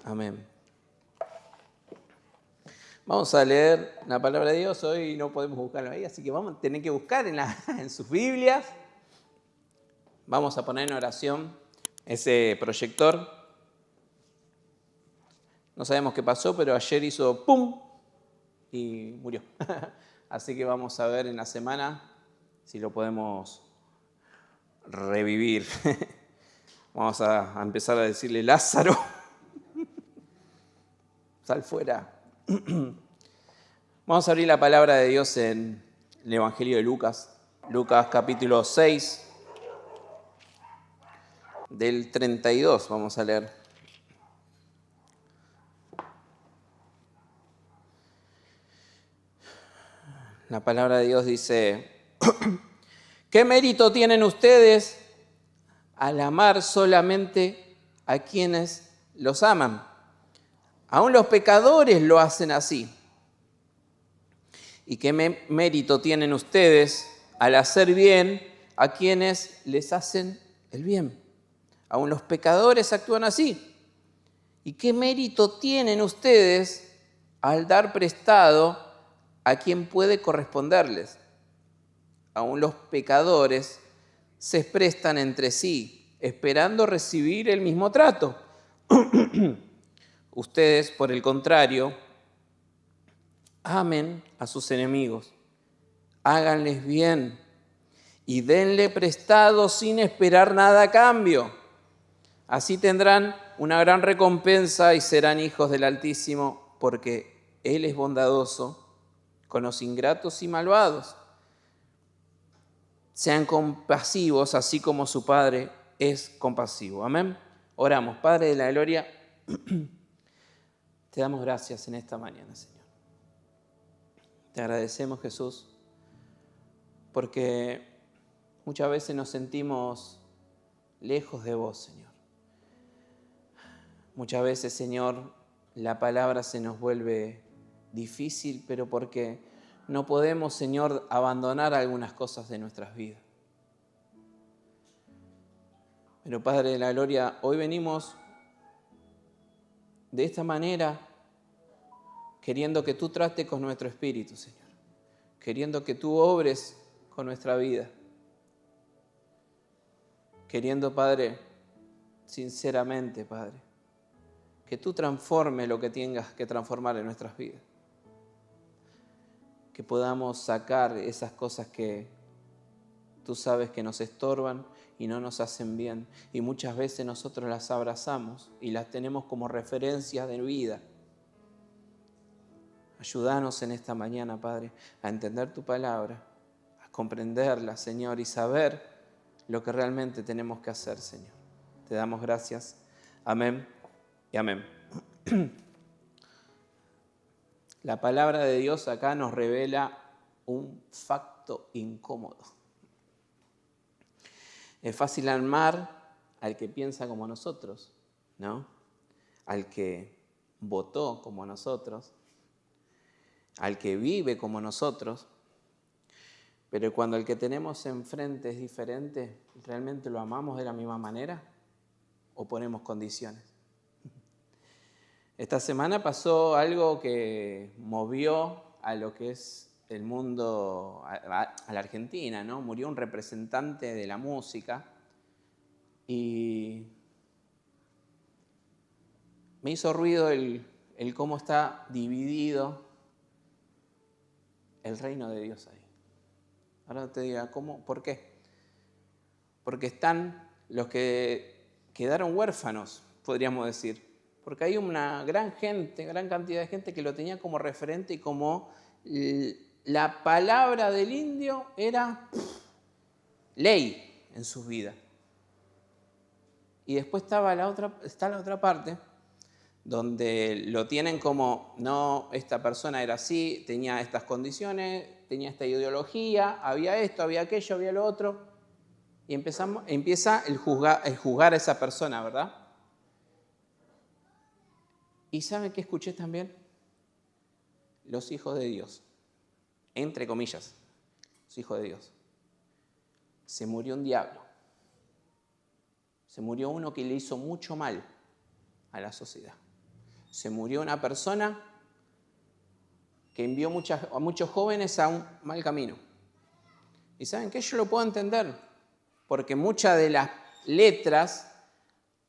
Amén. Vamos a leer la palabra de Dios. Hoy no podemos buscarlo ahí, así que vamos a tener que buscar en sus Biblias. Vamos a poner en oración ese proyector. No sabemos qué pasó, pero ayer hizo ¡pum! Y murió. Así que vamos a ver en la semana si lo podemos revivir. Vamos a empezar a decirle: Lázaro, sal fuera. Vamos a abrir la palabra de Dios en el Evangelio de Lucas. Lucas capítulo 6, del 32 vamos a leer. La palabra de Dios dice: ¿qué mérito tienen ustedes al amar solamente a quienes los aman? Aún los pecadores lo hacen así. ¿Y qué mérito tienen ustedes al hacer bien a quienes les hacen el bien? Aún los pecadores actúan así. ¿Y qué mérito tienen ustedes al dar prestado a quien puede corresponderles? Aún los pecadores se prestan entre sí, esperando recibir el mismo trato. Ustedes, por el contrario, amen a sus enemigos, háganles bien y denle prestado sin esperar nada a cambio. Así tendrán una gran recompensa y serán hijos del Altísimo, porque Él es bondadoso con los ingratos y malvados. Sean compasivos, así como su Padre es compasivo. Amén. Oramos. Padre de la gloria, te damos gracias en esta mañana, Señor. Te agradecemos, Jesús, porque muchas veces nos sentimos lejos de vos, Señor. Muchas veces, Señor, la palabra se nos vuelve difícil, pero porque no podemos, Señor, abandonar algunas cosas de nuestras vidas. Pero, Padre de la gloria, hoy venimos de esta manera, queriendo que tú trates con nuestro espíritu, Señor. Queriendo que tú obres con nuestra vida. Queriendo, Padre, sinceramente, Padre, que tú transformes lo que tengas que transformar en nuestras vidas. Que podamos sacar esas cosas que tú sabes que nos estorban y no nos hacen bien. Y muchas veces nosotros las abrazamos y las tenemos como referencias de vida. Ayúdanos en esta mañana, Padre, a entender tu palabra, a comprenderla, Señor, y saber lo que realmente tenemos que hacer, Señor. Te damos gracias. Amén y amén. La palabra de Dios acá nos revela un facto incómodo. Es fácil amar al que piensa como nosotros, ¿no? Al que votó como nosotros, al que vive como nosotros, pero cuando el que tenemos enfrente es diferente, ¿realmente lo amamos de la misma manera o ponemos condiciones? Esta semana pasó algo que movió a lo que es el mundo, a la Argentina, ¿no? Murió un representante de la música y me hizo ruido el cómo está dividido el reino de Dios ahí. Ahora te digo, ¿cómo? ¿Por qué? Porque están los que quedaron huérfanos, podríamos decir. Porque hay una gran cantidad de gente que lo tenía como referente y como la palabra del indio era ley en sus vidas. Y después está la otra parte, donde lo tienen como, no, esta persona era así, tenía estas condiciones, tenía esta ideología, había esto, había aquello, había lo otro. Y empieza el juzgar a esa persona, ¿verdad? ¿Y saben qué escuché también? Los hijos de Dios, entre comillas, los hijos de Dios. Se murió un diablo. Se murió uno que le hizo mucho mal a la sociedad. Se murió una persona que envió a muchos jóvenes a un mal camino. ¿Y saben qué? Yo lo puedo entender, porque muchas de las letras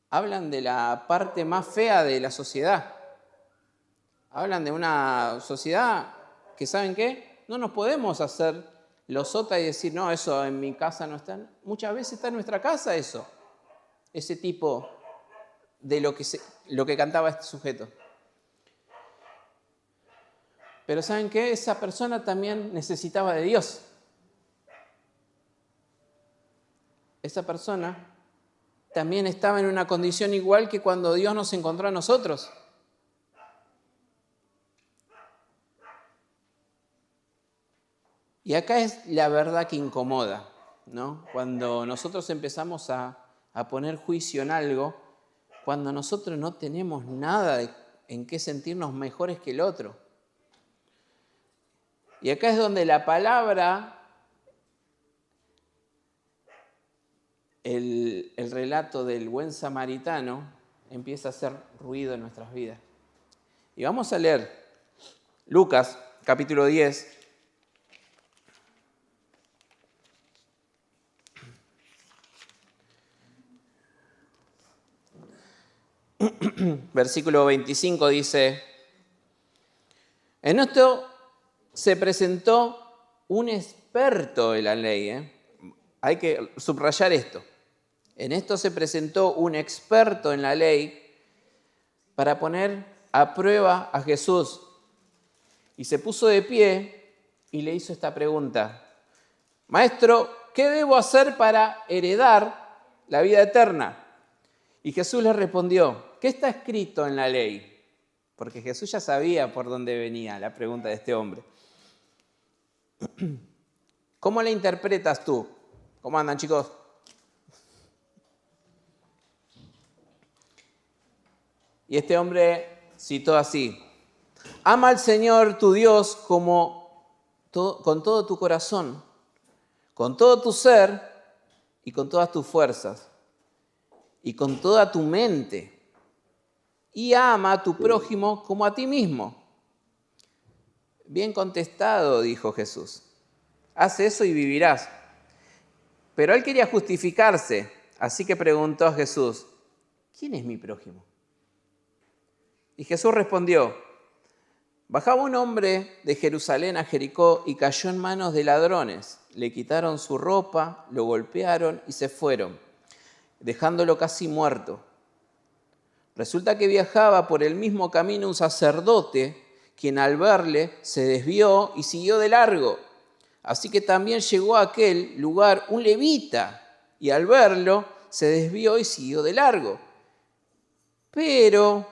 hablan de la parte más fea de la sociedad. Hablan de una sociedad que, ¿saben qué? No nos podemos hacer los sota y decir, no, eso en mi casa no está. Muchas veces está en nuestra casa eso, ese tipo de lo que cantaba este sujeto. Pero ¿saben qué? Esa persona también necesitaba de Dios. Esa persona también estaba en una condición igual que cuando Dios nos encontró a nosotros. Y acá es la verdad que incomoda, ¿no? Cuando nosotros empezamos a poner juicio en algo, cuando nosotros no tenemos nada en qué sentirnos mejores que el otro. Y acá es donde la palabra, el relato del buen samaritano empieza a hacer ruido en nuestras vidas. Y vamos a leer Lucas, capítulo 10. Versículo 25 dice, en esto se presentó un experto en la ley. Hay que subrayar esto. En esto se presentó un experto en la ley para poner a prueba a Jesús. Y se puso de pie y le hizo esta pregunta. Maestro, ¿qué debo hacer para heredar la vida eterna? Y Jesús le respondió, ¿qué está escrito en la ley? Porque Jesús ya sabía por dónde venía la pregunta de este hombre. ¿Cómo la interpretas tú? ¿Cómo andan, chicos? Y este hombre citó así, ama al Señor tu Dios con todo tu corazón, con todo tu ser y con todas tus fuerzas y con toda tu mente. Y ama a tu prójimo como a ti mismo. Bien contestado, dijo Jesús. Haz eso y vivirás. Pero él quería justificarse, así que preguntó a Jesús, ¿quién es mi prójimo? Y Jesús respondió, bajaba un hombre de Jerusalén a Jericó y cayó en manos de ladrones. Le quitaron su ropa, lo golpearon y se fueron, dejándolo casi muerto. Resulta que viajaba por el mismo camino un sacerdote, quien al verle se desvió y siguió de largo. Así que también llegó a aquel lugar un levita, y al verlo se desvió y siguió de largo. Pero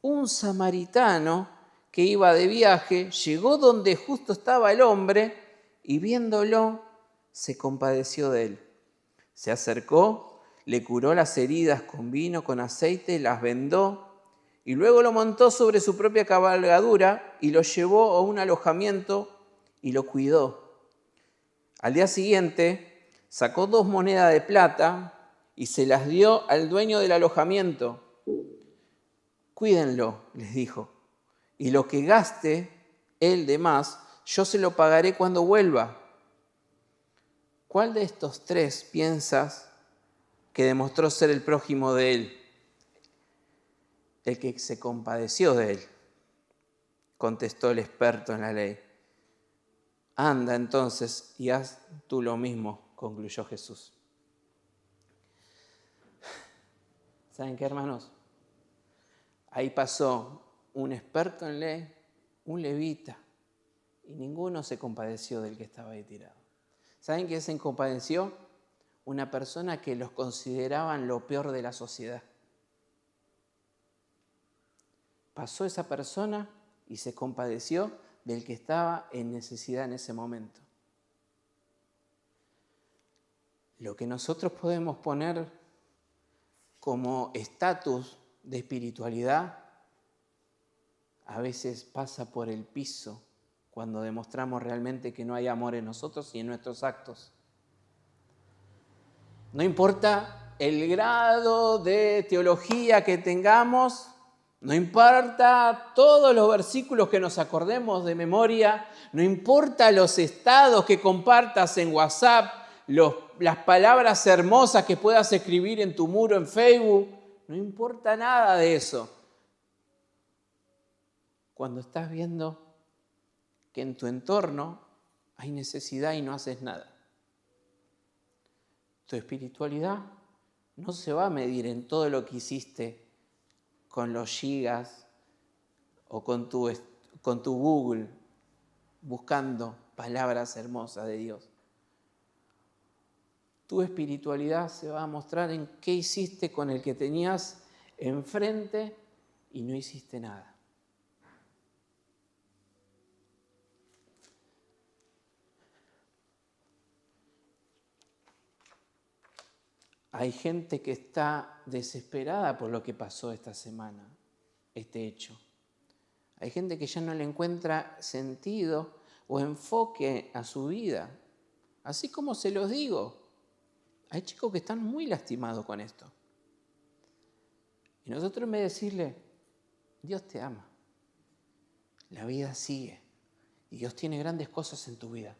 un samaritano que iba de viaje llegó donde justo estaba el hombre y viéndolo se compadeció de él. Se acercó, le curó las heridas con vino, con aceite, las vendó y luego lo montó sobre su propia cabalgadura y lo llevó a un alojamiento y lo cuidó. Al día siguiente sacó 2 monedas de plata y se las dio al dueño del alojamiento. Cuídenlo, les dijo, y lo que gaste él de más, yo se lo pagaré cuando vuelva. ¿Cuál de estos 3 piensas que demostró ser el prójimo de él? El que se compadeció de él, contestó el experto en la ley. Anda entonces y haz tú lo mismo, concluyó Jesús. ¿Saben qué, hermanos? Ahí pasó un experto en ley, un levita, y ninguno se compadeció del que estaba ahí tirado. ¿Saben quién se compadeció? Una persona que los consideraban lo peor de la sociedad. Pasó esa persona y se compadeció del que estaba en necesidad en ese momento. Lo que nosotros podemos poner como estatus de espiritualidad a veces pasa por el piso cuando demostramos realmente que no hay amor en nosotros y en nuestros actos. No importa el grado de teología que tengamos, No importa todos los versículos que nos acordemos de memoria, no importa los estados que compartas en WhatsApp, las palabras hermosas que puedas escribir en tu muro en Facebook, no importa nada de eso. Cuando estás viendo que en tu entorno hay necesidad y no haces nada. Tu espiritualidad no se va a medir en todo lo que hiciste con los gigas o con tu Google buscando palabras hermosas de Dios. Tu espiritualidad se va a mostrar en qué hiciste con el que tenías enfrente y no hiciste nada. Hay gente que está desesperada por lo que pasó esta semana, este hecho. Hay gente que ya no le encuentra sentido o enfoque a su vida. Así como se los digo, hay chicos que están muy lastimados con esto. Y nosotros en vez de decirle, Dios te ama, la vida sigue y Dios tiene grandes cosas en tu vida.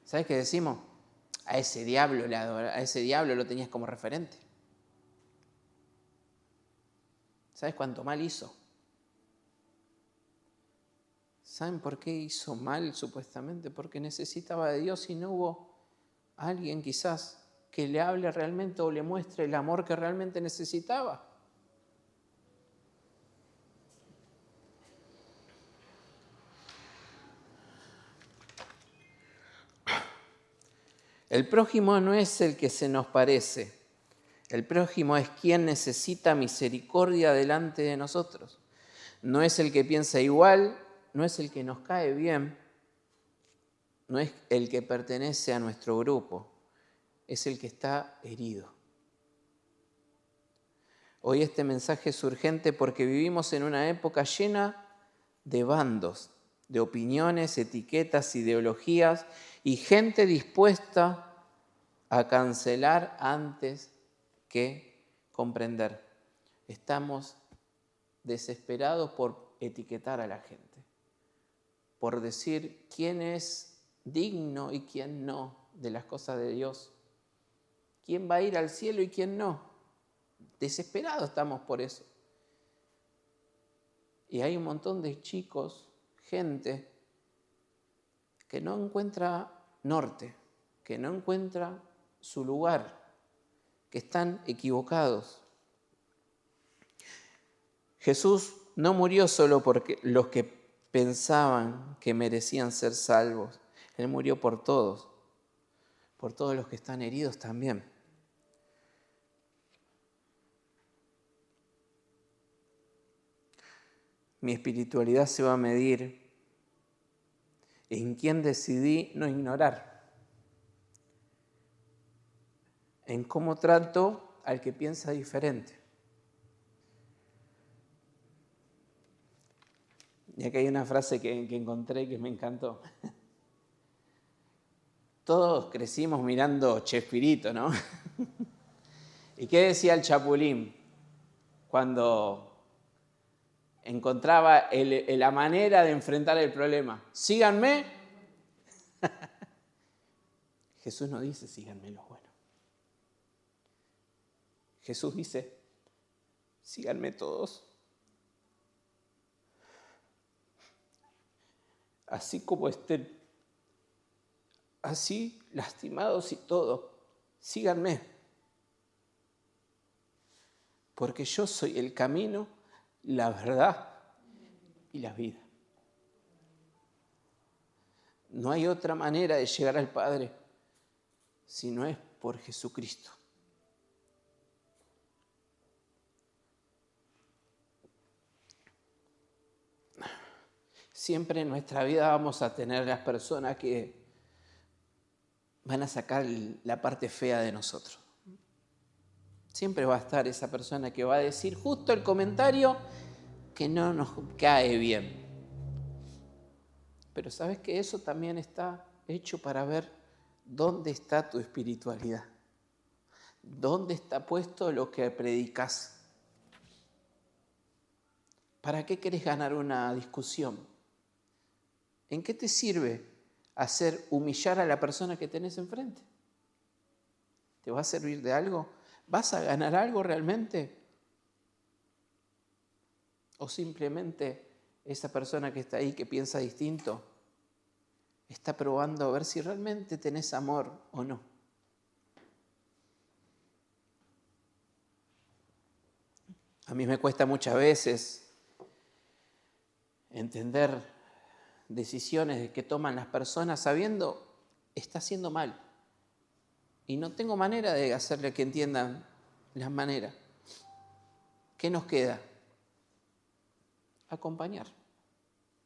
¿Sabes qué decimos? A ese diablo lo tenías como referente. ¿Sabes cuánto mal hizo? ¿Saben por qué hizo mal supuestamente? Porque necesitaba de Dios y no hubo alguien quizás que le hable realmente o le muestre el amor que realmente necesitaba. El prójimo no es el que se nos parece. El prójimo es quien necesita misericordia delante de nosotros. No es el que piensa igual, no es el que nos cae bien, no es el que pertenece a nuestro grupo, es el que está herido. Hoy este mensaje es urgente porque vivimos en una época llena de bandos, de opiniones, etiquetas, ideologías y gente dispuesta a cancelar antes que comprender. Estamos desesperados por etiquetar a la gente, por decir quién es digno y quién no de las cosas de Dios, quién va a ir al cielo y quién no. Desesperados estamos por eso. Y hay un montón de chicos, gente, que no encuentra norte, que no encuentra su lugar, que están equivocados. Jesús no murió solo porque los que pensaban que merecían ser salvos. Él murió por todos los que están heridos también. Mi espiritualidad se va a medir en quién decidí no ignorar, en cómo trato al que piensa diferente. Y aquí hay una frase que encontré que me encantó. Todos crecimos mirando Chespirito, ¿no? ¿Y qué decía el Chapulín cuando encontraba la manera de enfrentar el problema? Síganme. Jesús no dice síganme los buenos. Jesús dice síganme todos. Así como estén, así lastimados y todo, síganme. Porque yo soy el camino, la verdad y la vida. No hay otra manera de llegar al Padre si no es por Jesucristo. Siempre en nuestra vida vamos a tener las personas que van a sacar la parte fea de nosotros. Siempre va a estar esa persona que va a decir justo el comentario que no nos cae bien. Pero ¿sabes que eso también está hecho para ver dónde está tu espiritualidad? ¿Dónde está puesto lo que predicas? ¿Para qué querés ganar una discusión? ¿En qué te sirve hacer humillar a la persona que tenés enfrente? ¿Te va a servir de algo? ¿Vas a ganar algo realmente? ¿O simplemente esa persona que está ahí, que piensa distinto, está probando a ver si realmente tenés amor o no? A mí me cuesta muchas veces entender decisiones que toman las personas sabiendo está haciendo mal. Y no tengo manera de hacerle que entiendan las maneras. ¿Qué nos queda? Acompañar,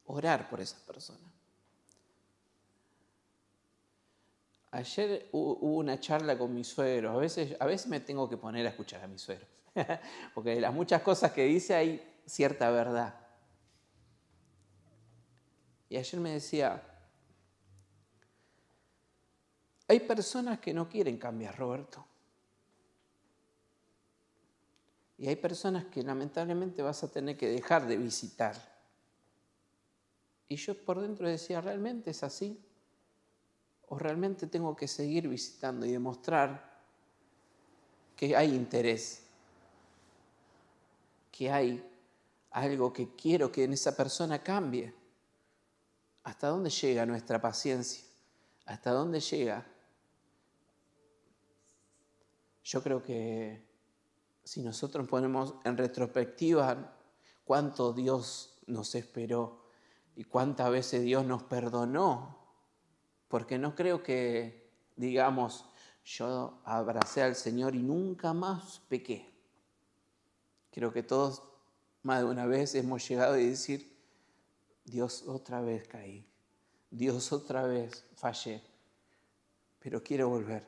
orar por esas personas. Ayer hubo una charla con mi suegro. A veces me tengo que poner a escuchar a mi suegro. Porque de las muchas cosas que dice hay cierta verdad. Y ayer me decía, hay personas que no quieren cambiar, Roberto. Y hay personas que lamentablemente vas a tener que dejar de visitar. Y yo por dentro decía, ¿realmente es así? ¿O realmente tengo que seguir visitando y demostrar que hay interés? Que hay algo que quiero que en esa persona cambie. ¿Hasta dónde llega nuestra paciencia? ¿Hasta dónde llega? Yo creo que si nosotros ponemos en retrospectiva cuánto Dios nos esperó y cuántas veces Dios nos perdonó, porque no creo que digamos, yo abracé al Señor y nunca más pequé. Creo que todos más de una vez hemos llegado a decir, Dios, otra vez caí, Dios, otra vez fallé, pero quiero volver.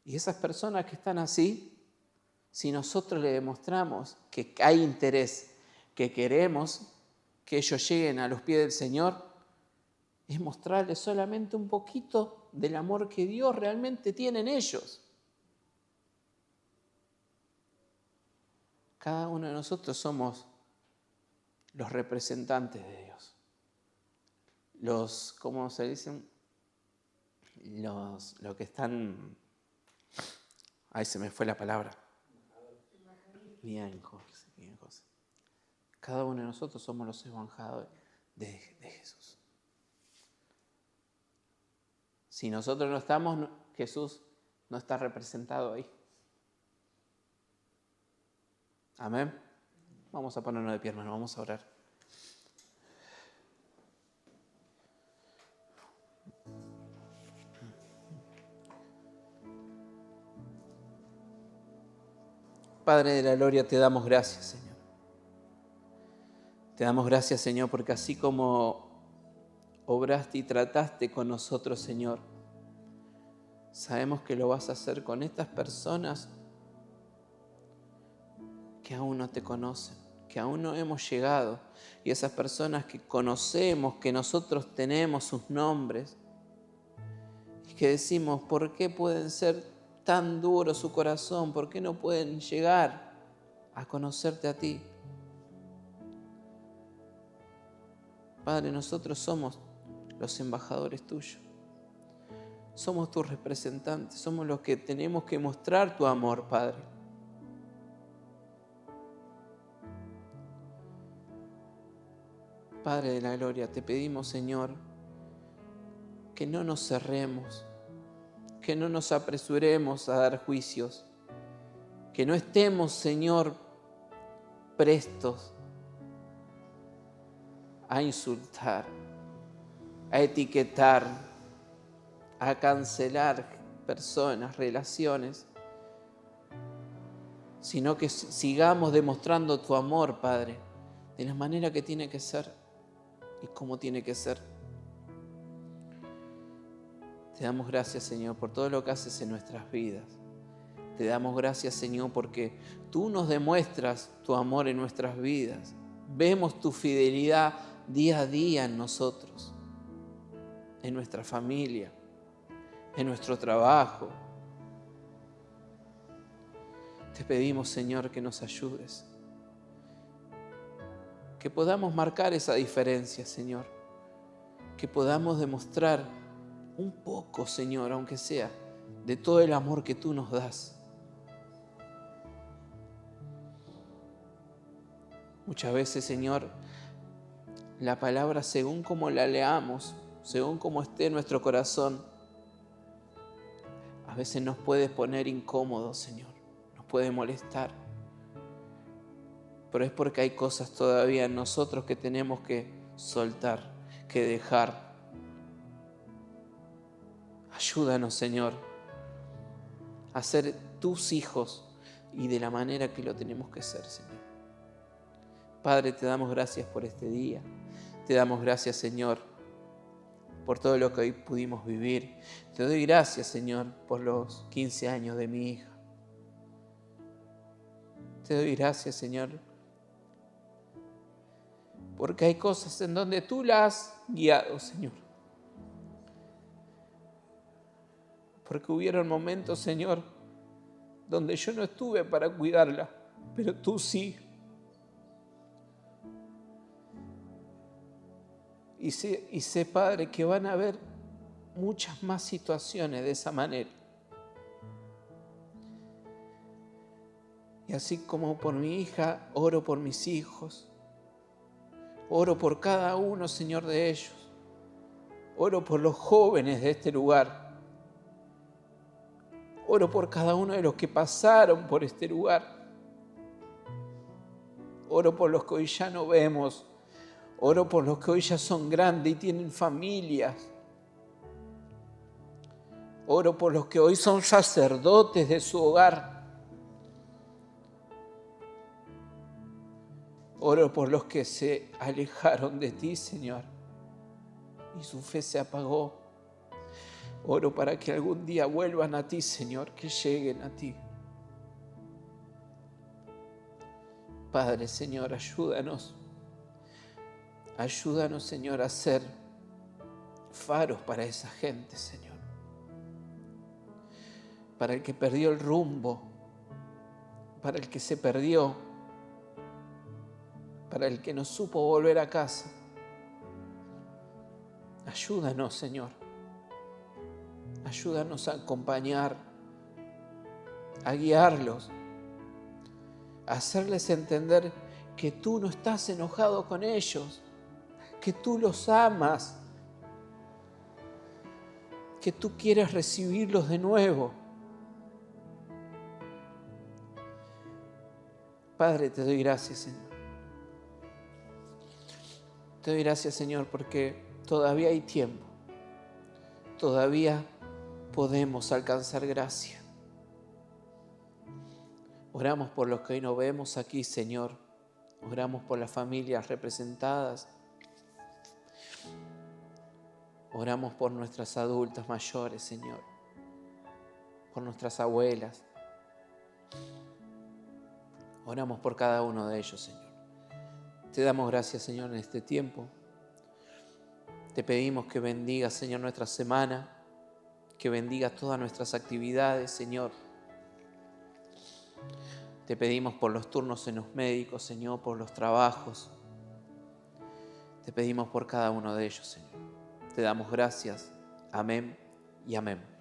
Y esas personas que están así, si nosotros le demostramos que hay interés, que queremos que ellos lleguen a los pies del Señor, es mostrarles solamente un poquito del amor que Dios realmente tiene en ellos. Cada uno de nosotros somos los representantes de Dios. Los, ¿cómo se dicen? Los que están... Ay, se me fue la palabra. Bien, José, bien, José. Cada uno de nosotros somos los embajadores de Jesús. Si nosotros no estamos, Jesús no está representado ahí. Amén. Vamos a ponernos de pie, hermano, vamos a orar. Padre de la gloria, te damos gracias, Señor. Te damos gracias, Señor, porque así como obraste y trataste con nosotros, Señor, sabemos que lo vas a hacer con estas personas que aún no te conocen, que aún no hemos llegado, y esas personas que conocemos, que nosotros tenemos sus nombres, y que decimos, ¿por qué pueden ser tan duro su corazón? ¿Por qué no pueden llegar a conocerte a ti? Padre, nosotros somos los embajadores tuyos. Somos tus representantes, somos los que tenemos que mostrar tu amor, Padre. Padre de la gloria, te pedimos, Señor, que no nos cerremos, que no nos apresuremos a dar juicios, que no estemos, Señor, prestos a insultar, a etiquetar, a cancelar personas, relaciones, sino que sigamos demostrando tu amor, Padre, de la manera que tiene que ser y cómo tiene que ser. Te damos gracias, Señor, por todo lo que haces en nuestras vidas. Te damos gracias, Señor, porque tú nos demuestras tu amor en nuestras vidas. Vemos tu fidelidad día a día en nosotros, en nuestra familia, en nuestro trabajo. Te pedimos, Señor, que nos ayudes, Que podamos marcar esa diferencia, Señor. Que podamos demostrar un poco, Señor, aunque sea, de todo el amor que tú nos das. Muchas veces, Señor, la palabra, según como la leamos, según como esté en nuestro corazón, a veces nos puede poner incómodos, Señor, nos puede molestar. Pero es porque hay cosas todavía en nosotros que tenemos que soltar, que dejar. Ayúdanos, Señor, a ser tus hijos y de la manera que lo tenemos que ser, Señor. Padre, te damos gracias por este día. Te damos gracias, Señor, por todo lo que hoy pudimos vivir. Te doy gracias, Señor, por los 15 años de mi hija. Te doy gracias, Señor, porque hay cosas en donde tú la has guiado, Señor. Porque hubieron momentos, Señor, donde yo no estuve para cuidarla, pero tú sí. Y sé, Padre, que van a haber muchas más situaciones de esa manera. Y así como por mi hija, oro por mis hijos. Oro por cada uno, Señor, de ellos. Oro por los jóvenes de este lugar. Oro por cada uno de los que pasaron por este lugar. Oro por los que hoy ya no vemos. Oro por los que hoy ya son grandes y tienen familias. Oro por los que hoy son sacerdotes de su hogar. Oro por los que se alejaron de ti, Señor, y su fe se apagó. Oro para que algún día vuelvan a ti, Señor, que lleguen a ti. Padre, Señor, ayúdanos. Ayúdanos, Señor, a ser faros para esa gente, Señor. Para el que perdió el rumbo, para el que se perdió, para el que no supo volver a casa. Ayúdanos, Señor. Ayúdanos a acompañar, a guiarlos, a hacerles entender que tú no estás enojado con ellos, que tú los amas, que tú quieres recibirlos de nuevo. Padre, te doy gracias, Señor. Te doy gracias, Señor, porque todavía hay tiempo. Todavía podemos alcanzar gracia. Oramos por los que hoy no vemos aquí, Señor. Oramos por las familias representadas. Oramos por nuestras adultas mayores, Señor. Por nuestras abuelas. Oramos por cada uno de ellos, Señor. Te damos gracias, Señor, en este tiempo. Te pedimos que bendigas, Señor, nuestra semana, que bendigas todas nuestras actividades, Señor. Te pedimos por los turnos en los médicos, Señor, por los trabajos. Te pedimos por cada uno de ellos, Señor. Te damos gracias. Amén y amén.